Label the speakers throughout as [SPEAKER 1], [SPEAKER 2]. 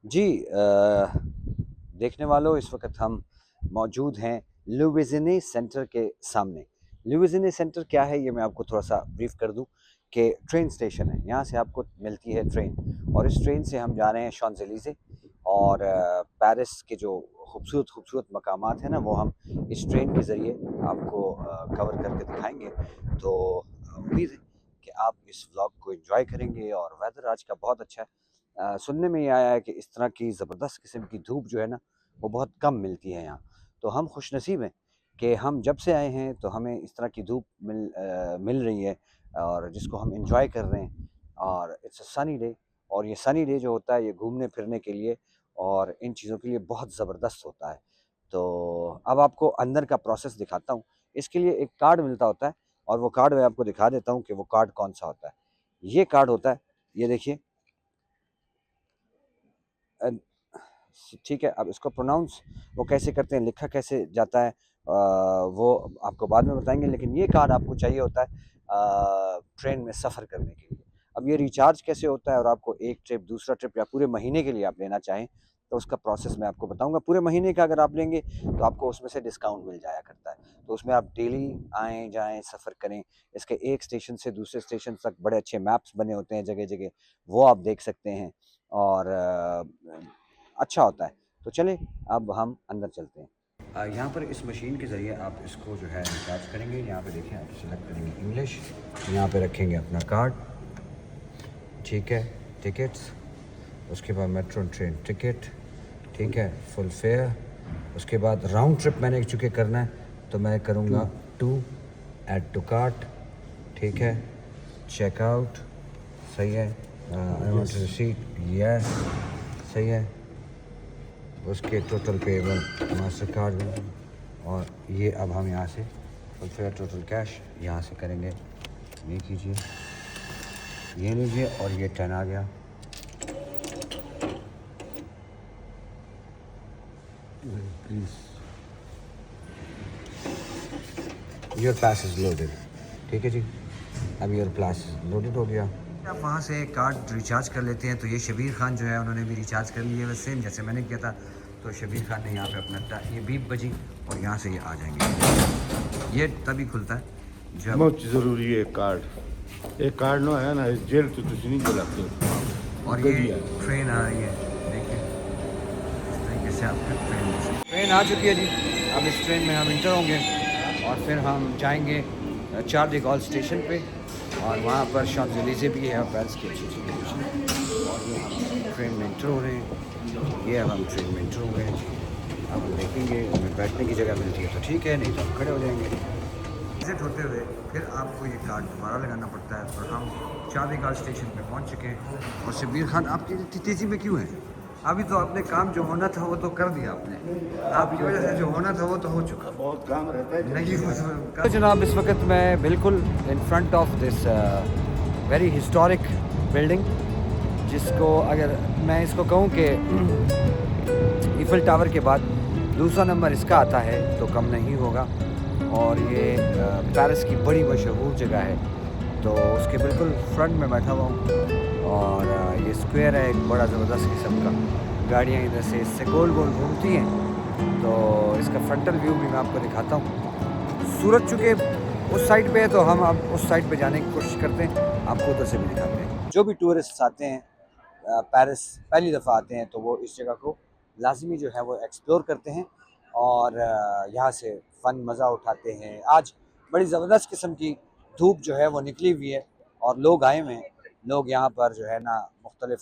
[SPEAKER 1] जी देखने वालों, इस वक्त हम मौजूद हैं लुइसिनी सेंटर के सामने। लुइसिनी सेंटर क्या है, ये मैं आपको थोड़ा सा ब्रीफ कर दूं कि ट्रेन स्टेशन है। यहाँ से आपको मिलती है ट्रेन और इस ट्रेन से हम जा रहे हैं शॉन्ज़ेलीज़े और पेरिस के जो खूबसूरत खूबसूरत मकामात हैं ना, वो हम इस ट्रेन के ज़रिए आपको कवर करके दिखाएंगे। तो उम्मीद है कि आप इस व्लॉग को एंजॉय करेंगे। और वेदर आज का बहुत अच्छा है। सुनने में ये आया है कि इस तरह की ज़बरदस्त किस्म की धूप जो है ना, वो बहुत कम मिलती है यहाँ। तो हम खुशनसीब हैं कि हम जब से आए हैं तो हमें इस तरह की धूप मिल रही है और जिसको हम एंजॉय कर रहे हैं। और इट्स अ सनी डे, और ये सनी डे जो होता है ये घूमने फिरने के लिए और इन चीज़ों के लिए बहुत ज़बरदस्त होता है। तो अब आपको अंदर का प्रोसेस दिखाता हूँ। इसके लिए एक कार्ड मिलता होता है और वो कार्ड मैं आपको दिखा देता हूँ कि वो कार्ड कौन सा होता है। ये कार्ड होता है, ये देखिए। अ, ठीक है, अब इसको प्रोनाउंस वो कैसे करते हैं, लिखा कैसे जाता है, वो आपको बाद में बताएंगे। लेकिन ये कार्ड आपको चाहिए होता है ट्रेन में सफ़र करने के लिए। अब ये रिचार्ज कैसे होता है और आपको एक ट्रिप, दूसरा ट्रिप या पूरे महीने के लिए आप लेना चाहें तो उसका प्रोसेस मैं आपको बताऊंगा। पूरे महीने का अगर आप लेंगे तो आपको उसमें से डिस्काउंट मिल जाया करता है। तो उसमें आप डेली आएँ जाएँ सफ़र करें। इसके एक स्टेशन से दूसरे स्टेशन तक बड़े अच्छे मैप्स बने होते हैं जगह जगह, वो आप देख सकते हैं। और अच्छा होता है। तो चलें, अब हम अंदर चलते हैं। यहाँ पर इस मशीन के ज़रिए आप इसको जो है रिचार्ज करेंगे। यहाँ पे देखिए, आप सेलेक्ट करेंगे इंग्लिश, यहाँ पे रखेंगे अपना कार्ड, ठीक है, टिकट्स, उसके बाद मेट्रो ट्रेन टिकट, ठीक है, फुल फेयर। उसके बाद राउंड ट्रिप मैंने चूँकि करना है तो मैं करूँगा 2, ऐड टू कार्ट, ठीक है, चेकआउट, सही है, आई वांट रिसीट, यस, सही है। उसके टोटल पेबल मास्टर कार्ड, और ये अब हम यहाँ से फुल फेयर टोटल कैश यहाँ से करेंगे। ये कीजिए, ये लीजिए, और ये 10 आ गया। Please, your pass is loaded, ठीक है जी, अब योर पास लोडेड हो गया। आप वहाँ से कार्ड रिचार्ज कर लेते हैं। तो ये शबीर खान जो है उन्होंने भी रिचार्ज कर लिया है, सेम जैसे मैंने किया था। तो शबीर खान ने यहाँ पे अपना ये बीप बजी और यहाँ से ये आ जाएंगे। ये तभी खुलता है जब
[SPEAKER 2] बहुत ज़रूरी है कार्ड। एक कार्ड ना है ना, जेल तो कुछ नहीं बुलाते।
[SPEAKER 1] और ये ट्रेन आ रही है, देखिए इस तरीके से आपका ट्रेन आ चुकी है जी। अब इस ट्रेन में हम इंटर होंगे और फिर हम जाएंगे चार्ल डी गॉल स्टेशन पे, और वहाँ पर शॉन्ज़ेलीज़े भी है और पेरिस की अच्छी अच्छी लोकेशन है। और ये हम ट्रेन में इंटर हो रहे हैं। ये अब हम ट्रेन में इंटर हो गए हैं जी। अब हम देखेंगे हमें बैठने की जगह मिलती है तो ठीक है, नहीं तो हम खड़े हो जाएंगे। विजिट होते हुए फिर आपको ये कार्ड दोबारा लगाना पड़ता है। और हम चाँदीगाल स्टेशन पे पहुंच चुके हैं। और शबीर खान आपकी इतनी तेज़ी में क्यों है? अभी तो आपने काम जो होना था वो तो कर दिया आपने, आपकी वजह से जो होना था वो तो हो चुका।
[SPEAKER 2] बहुत काम रहता है
[SPEAKER 1] नहीं तो जनाब, इस वक्त मैं बिल्कुल in front of this very historic building, जिसको अगर मैं इसको कहूँ कि ईफिल टावर के बाद दूसरा नंबर इसका आता है तो कम नहीं होगा। और ये पेरिस की बड़ी मशहूर जगह है। तो उसके बिल्कुल फ्रंट में बैठा हुआ हूँ। और ये स्क्वायर है एक बड़ा ज़बरदस्त किस्म का, गाड़ियाँ इधर से इससे गोल गोल घूमती हैं। तो इसका फ्रंटल व्यू भी मैं आपको दिखाता हूँ। सूरज चूँकि उस साइड पे है तो हम अब उस साइड पे जाने की कोशिश करते हैं, आपको उधर से भी दिखाते हैं। जो भी टूरिस्ट आते हैं पेरिस पहली दफ़ा आते हैं तो वो इस जगह को लाजमी जो है वो एक्सप्लोर करते हैं और यहाँ से फ़न मज़ा उठाते हैं। आज बड़ी ज़बरदस्त किस्म की धूप जो है वो निकली हुई है और लोग आए हुए हैं। लोग यहाँ पर जो है ना मुख्तलिफ़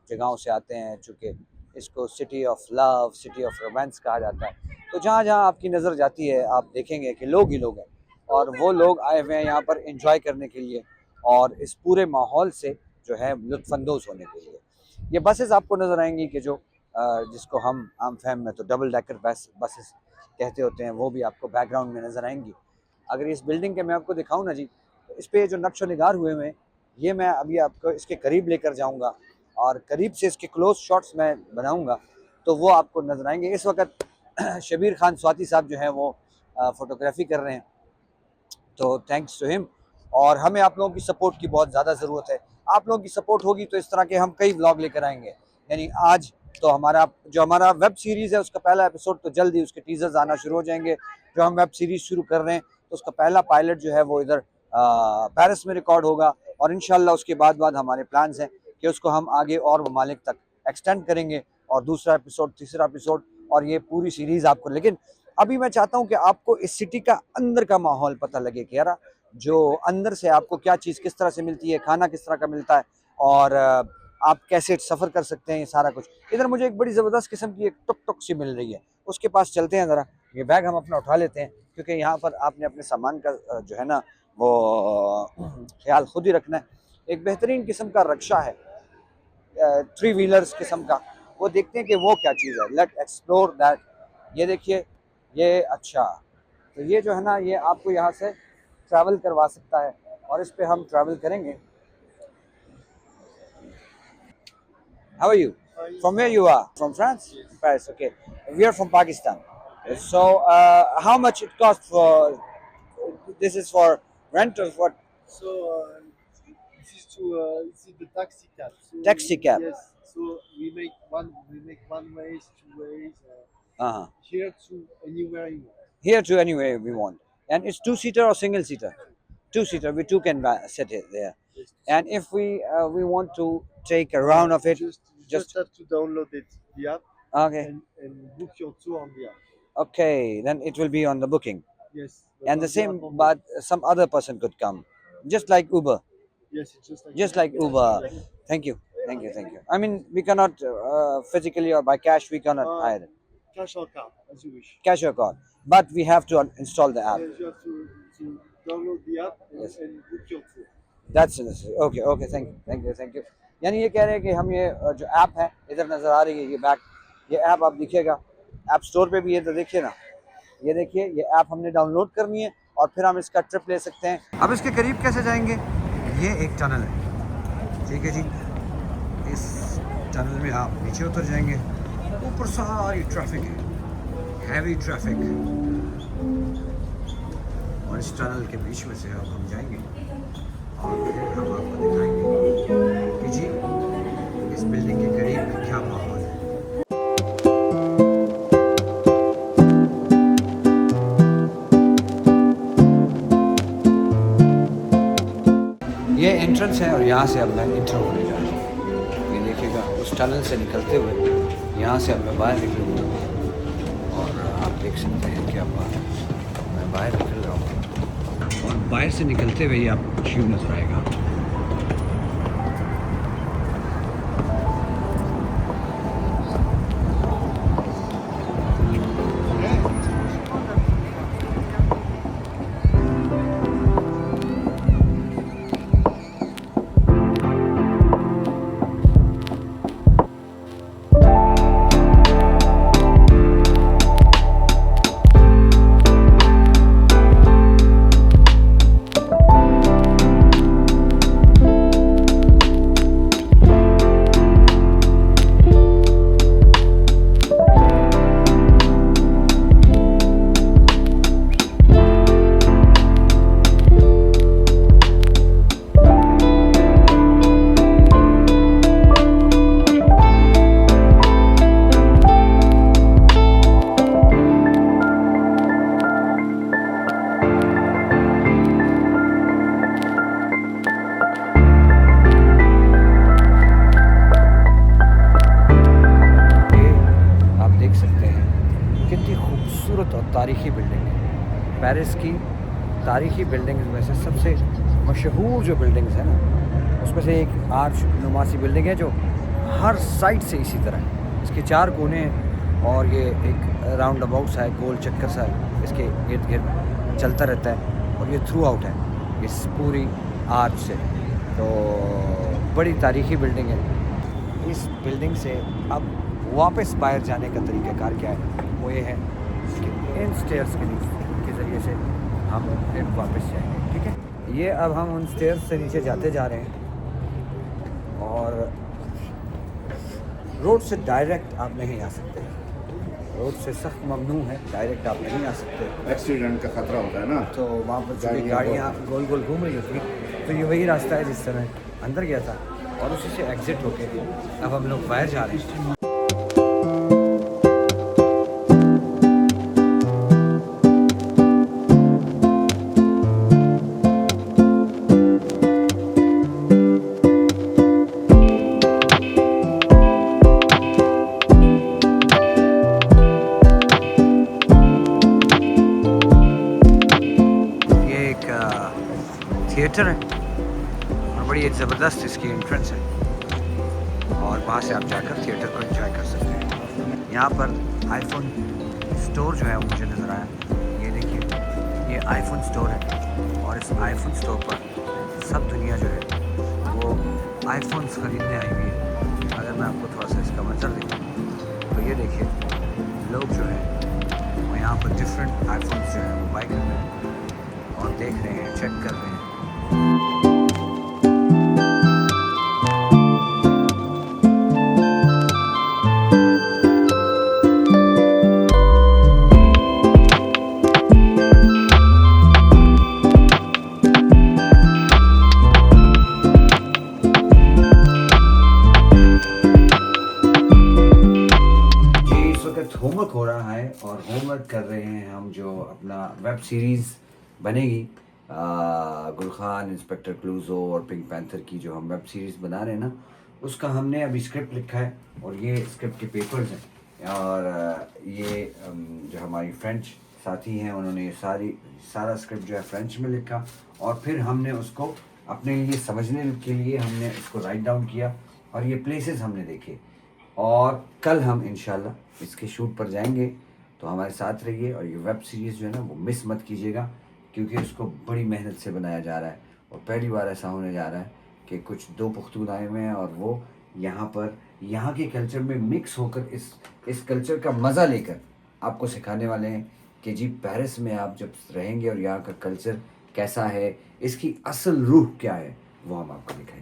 [SPEAKER 1] जगहों से आते हैं, चूँकि इसको city of love, city of romance कहा जाता है। तो जहाँ जहाँ आपकी नज़र जाती है आप देखेंगे कि लोग ही लोग हैं और वो लोग आए हुए हैं यहाँ पर एंजॉय करने के लिए और इस पूरे माहौल से जो है लुत्फ़अंदोज़ होने के लिए। ये बसेस आपको नज़र आएंगी कि जो जिसको हम आम फहम में तो डबल डेकर बसेस कहते होते हैं, वो भी आपको बैकग्राउंड में नज़र आएंगी। अगर इस बिल्डिंग के मैं आपको दिखाऊं ना जी, तो इस पे जो नक्श निगार हुए हैं ये मैं अभी आपको इसके करीब लेकर जाऊंगा और करीब से इसके क्लोज शॉट्स मैं बनाऊंगा तो वो आपको नज़र आएंगे। इस वक्त शबीर खान स्वाति साहब जो हैं वो फ़ोटोग्राफ़ी कर रहे हैं, तो थैंक्स टू हिम। और हमें आप लोगों की सपोर्ट की बहुत ज़्यादा ज़रूरत है। आप लोगों की सपोर्ट होगी तो इस तरह के हम कई व्लॉग लेकर आएंगे। यानी आज तो हमारा वेब सीरीज़ है उसका पहला एपिसोड तो जल्द ही उसके टीजर्स आना शुरू हो जाएंगे। जो हम वेब सीरीज़ शुरू कर रहे हैं तो उसका पहला पायलट जो है वो इधर पेरिस में रिकॉर्ड होगा और इंशाल्लाह उसके बाद हमारे प्लान्स हैं कि उसको हम आगे और ममालिक तक एक्सटेंड करेंगे और दूसरा एपिसोड, तीसरा एपिसोड और ये पूरी सीरीज़ आपको। लेकिन अभी मैं चाहता हूँ कि आपको इस सिटी का अंदर का माहौल पता लगे कि यार जो अंदर से आपको क्या चीज़ किस तरह से मिलती है, खाना किस तरह का मिलता है और आप कैसे सफ़र कर सकते हैं, ये सारा कुछ। इधर मुझे एक बड़ी ज़बरदस्त किस्म की एक टुक टुक सी मिल रही है, उसके पास चलते हैं ज़रा। ये बैग हम अपना उठा लेते हैं क्योंकि यहाँ पर आपने अपने सामान का जो है ना वो ख्याल खुद ही रखना है। एक बेहतरीन किस्म का रक्षा है 3 व्हीलर्स किस्म का, वो देखते हैं कि वो क्या चीज़ है। Let explore that. ये देखिए, ये अच्छा, तो ये जो है ना ये आपको यहाँ से ट्रैवल करवा सकता है और इस पे हम ट्रैवल करेंगे। How are you? From where you are? From France? Yes. Paris, okay. We are from Pakistan. Okay. So, how much it costs for, this is for rent or what?
[SPEAKER 3] So this is the taxi cab. So
[SPEAKER 1] Taxi cab.
[SPEAKER 3] Yes. So we make one ways, two ways.
[SPEAKER 1] Uh-huh.
[SPEAKER 3] Here to anywhere you want.
[SPEAKER 1] Here to anywhere we want. And it's 2-seater or single-seater? 2-seater. We two can sit it there.
[SPEAKER 3] Yes.
[SPEAKER 1] And if we want to take a round of it,
[SPEAKER 3] Just have to download the app
[SPEAKER 1] okay.
[SPEAKER 3] and book your tour on the app.
[SPEAKER 1] Okay, then it will be on the booking.
[SPEAKER 3] Yes.
[SPEAKER 1] And the same, but some other person could come, just like Uber.
[SPEAKER 3] Yes, it's
[SPEAKER 1] Just like Uber. Thank you. I mean, we cannot physically or by cash we cannot hire it.
[SPEAKER 3] Cash or card, as you wish.
[SPEAKER 1] Cash or card, but we have to install the app.
[SPEAKER 3] Yes, you have to download the app
[SPEAKER 1] Yes.
[SPEAKER 3] and book your tour.
[SPEAKER 1] That's necessary. Okay. Thank you. यानी ये कह रहे हैं कि हम ये जो app है इधर नज़र आ रही है, ये बैक, ये ऐप आप दिखेगा ऐप स्टोर पे भी है, तो देखिए ना, ये देखिए, ये ऐप हमने डाउनलोड करनी है और फिर हम इसका ट्रिप ले सकते हैं। अब इसके करीब कैसे जाएंगे? ये एक टनल है, ठीक है जी। इस टनल में आप नीचे उतर जाएंगे, ऊपर सारी ट्रैफिक है, हैवी ट्रैफिक, और इस टनल के बीच में से अब हम जाएंगे और फिर हम आपको दिखाएंगे कि जी इस बिल्डिंग के करीब में क्या माहौल है। ये एंट्रेंस है और यहाँ से अब मैं इंटर होने जा रहा हूँ। ये देखिएगा, उस टनल से निकलते हुए यहाँ से अब मैं बाहर निकलूँगा और आप देख सकते हैं क्या बात है, मैं बाहर निकल रहा हूँ और बाहर से निकलते हुए आपको कुछ यूँ नजर आएगा। तारीख़ी बिल्डिंग है। पेरिस की तारीख़ी बिल्डिंग में से सबसे मशहूर जो बिल्डिंग्स है ना, उसमें से एक आर्च नुमासी बिल्डिंग है जो हर साइड से इसी तरह है। इसके 4 कोने हैं और ये एक राउंड अबाउट सा है, गोल चक्कर सा है, इसके इर्द गिर्द चलता रहता है और ये थ्रू आउट है इस पूरी आर्च से। तो बड़ी तारीख़ी बिल्डिंग है। इस बिल्डिंग से अब वापस बाहर जाने का तरीक़ाकार क्या है, वो ये है कि इन स्टेयर्स के ज़रिए से हम फिर वापस जाएंगे, ठीक है। ये अब हम उन स्टेयर्स से नीचे जाते जा रहे हैं और रोड से डायरेक्ट आप नहीं आ सकते, रोड से सख्त ममनू है, डायरेक्ट आप नहीं आ सकते,
[SPEAKER 2] एक्सीडेंट का खतरा होता है ना।
[SPEAKER 1] तो वहाँ पर गाड़ियाँ गोल गोल घूम रही होती, तो ये वही रास्ता है जिस समय अंदर गया था। और उसी से एग्जिट होके अब हम लोग बाहर जा रहे हैं। थिएटर है और बड़ी एक ज़बरदस्त इसकी एंट्रेंस है और वहाँ से आप जाकर थिएटर को एंजॉय कर सकते हैं। यहाँ पर आईफोन स्टोर जो है वो मुझे नज़र आया, ये देखिए ये आईफोन स्टोर है और इस आईफोन स्टोर पर सब दुनिया जो है वो आईफोन्स ख़रीदने आई हुई है। अगर मैं आपको थोड़ा सा इसका मंजर दिखाऊँ तो ये देखिए लोग जो है वो यहाँ पर डिफरेंट आईफोन्स जो है वो बाई कर रहे हैं और देख रहे हैं, चेक कर रहे हैं। होमवर्क हो रहा है और होमवर्क कर रहे हैं हम, जो अपना वेब सीरीज़ बनेगी गुलखान, इंस्पेक्टर क्लूजो और पिंक पैंथर की जो हम वेब सीरीज़ बना रहे हैं ना, उसका हमने अभी स्क्रिप्ट लिखा है और ये स्क्रिप्ट के पेपर्स हैं और ये जो हमारी फ्रेंच साथी हैं उन्होंने ये सारा स्क्रिप्ट जो है फ्रेंच में लिखा और फिर हमने उसको अपने लिए समझने के लिए हमने इसको राइट डाउन किया और ये प्लेसेस हमने देखे और कल हम इंशाल्लाह इसके शूट पर जाएंगे। तो हमारे साथ रहिए और ये वेब सीरीज़ जो है ना वो मिस मत कीजिएगा क्योंकि इसको बड़ी मेहनत से बनाया जा रहा है और पहली बार ऐसा होने जा रहा है कि कुछ दो पुख्तून आए हुए हैं और वो यहाँ पर यहाँ के कल्चर में मिक्स होकर इस कल्चर का मज़ा लेकर आपको सिखाने वाले हैं कि जी पेरिस में आप जब रहेंगे और यहाँ का कल्चर कैसा है, इसकी असल रूह क्या है, वो हम आपको दिखाएंगे।